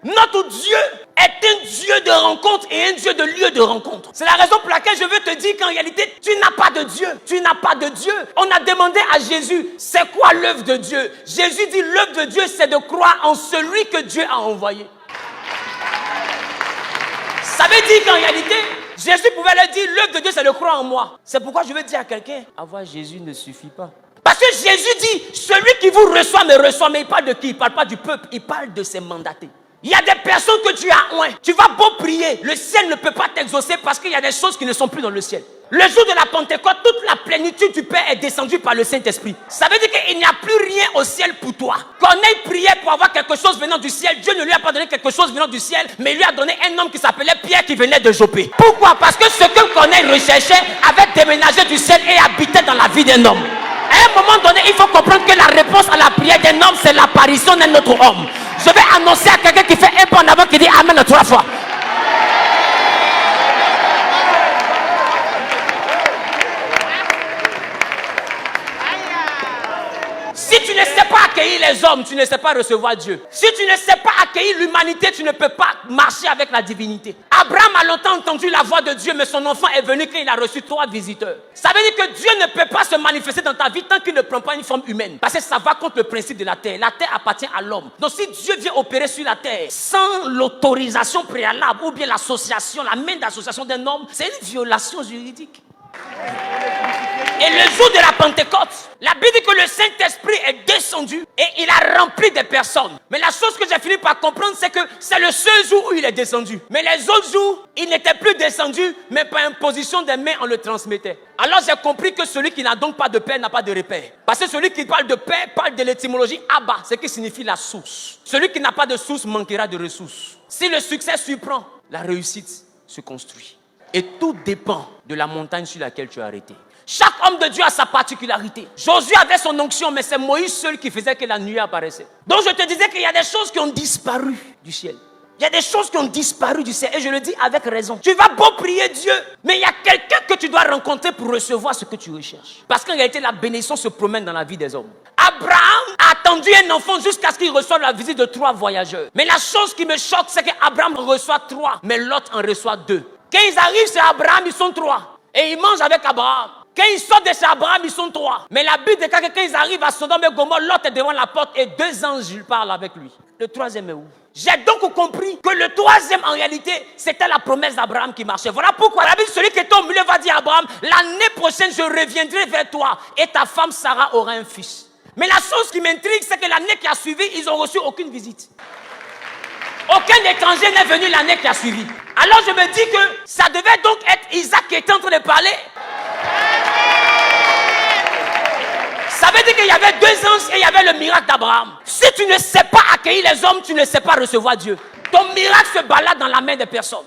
Notre Dieu est un Dieu de rencontre et un Dieu de lieu de rencontre. C'est la raison pour laquelle je veux te dire qu'en réalité, tu n'as pas de Dieu. Tu n'as pas de Dieu. On a demandé à Jésus, c'est quoi l'œuvre de Dieu? Jésus dit, l'œuvre de Dieu, c'est de croire en celui que Dieu a envoyé. Ça veut dire qu'en réalité, Jésus pouvait leur dire, l'œuvre de Dieu, c'est de croire en moi. C'est pourquoi je veux dire à quelqu'un, avoir Jésus ne suffit pas. Parce que Jésus dit, celui qui vous reçoit me reçoit, mais il parle de qui? Il ne parle pas du peuple, il parle de ses mandatés. Il y a des personnes que tu as loin. Tu vas beau prier, le ciel ne peut pas t'exaucer parce qu'il y a des choses qui ne sont plus dans le ciel. Le jour de la Pentecôte, toute la plénitude du Père est descendue par le Saint-Esprit. Ça veut dire qu'il n'y a plus rien au ciel pour toi. Corneille priait pour avoir quelque chose venant du ciel. Dieu ne lui a pas donné quelque chose venant du ciel, mais il lui a donné un homme qui s'appelait Pierre qui venait de Jopé. Pourquoi? Parce que ce que Corneille recherchait avait déménagé du ciel et habitait dans la vie d'un homme. À un moment donné, il faut comprendre que la réponse à la prière d'un homme, c'est l'apparition d'un autre homme. Je vais annoncer à quelqu'un qui fait un pas en avant, qui dit Amen 3 fois. Si tu ne sais pas accueillir les hommes, tu ne sais pas recevoir Dieu. Si tu ne sais pas accueillir l'humanité, tu ne peux pas marcher avec la divinité. Abraham a longtemps entendu la voix de Dieu, mais son enfant est venu quand il a reçu 3 visiteurs. Ça veut dire que Dieu ne peut pas se manifester dans ta vie tant qu'il ne prend pas une forme humaine. Parce que ça va contre le principe de la terre. La terre appartient à l'homme. Donc si Dieu vient opérer sur la terre sans l'autorisation préalable ou bien l'association, la main d'association d'un homme, c'est une violation juridique. Et le jour de la Pentecôte, la Bible dit que le Saint-Esprit est descendu et il a rempli des personnes. Mais la chose que j'ai fini par comprendre, c'est que c'est le seul jour où il est descendu. Mais les autres jours, il n'était plus descendu, mais par imposition des mains, on le transmettait. Alors j'ai compris que celui qui n'a donc pas de père n'a pas de repère. Parce que celui qui parle de père parle de l'étymologie Abba, ce qui signifie la source. Celui qui n'a pas de source manquera de ressources. Si le succès surprend, la réussite se construit. Et tout dépend de la montagne sur laquelle tu es arrêté. Chaque homme de Dieu a sa particularité. Josué avait son onction, mais c'est Moïse seul qui faisait que la nuit apparaissait. Donc je te disais qu'il y a des choses qui ont disparu du ciel. Il y a des choses qui ont disparu du ciel. Et je le dis avec raison. Tu vas beau prier Dieu, mais il y a quelqu'un que tu dois rencontrer pour recevoir ce que tu recherches. Parce qu'en réalité, la bénédiction se promène dans la vie des hommes. Abraham a attendu un enfant jusqu'à ce qu'il reçoive la visite de 3 voyageurs. Mais la chose qui me choque, c'est qu'Abraham reçoit 3, mais Lot en reçoit 2. Quand ils arrivent chez Abraham, ils sont 3. Et ils mangent avec Abraham. Quand ils sortent de chez Abraham, ils sont 3. Mais la Bible déclare que quand ils arrivent à Sodome et Gomorrhe, Lot est devant la porte et 2 anges parlent avec lui. Le 3e est où? J'ai donc compris que le 3e, en réalité, c'était la promesse d'Abraham qui marchait. Voilà pourquoi la Bible, celui qui est au milieu va dire à Abraham, l'année prochaine, je reviendrai vers toi et ta femme Sarah aura un fils. Mais la chose qui m'intrigue, c'est que l'année qui a suivi, ils n'ont reçu aucune visite. Aucun étranger n'est venu l'année qui a suivi. Alors je me dis que ça devait donc être Isaac qui était en train de parler. Ça veut dire qu'il y avait 2 anges et il y avait le miracle d'Abraham. Si tu ne sais pas accueillir les hommes, tu ne sais pas recevoir Dieu. Ton miracle se balade dans la main des personnes.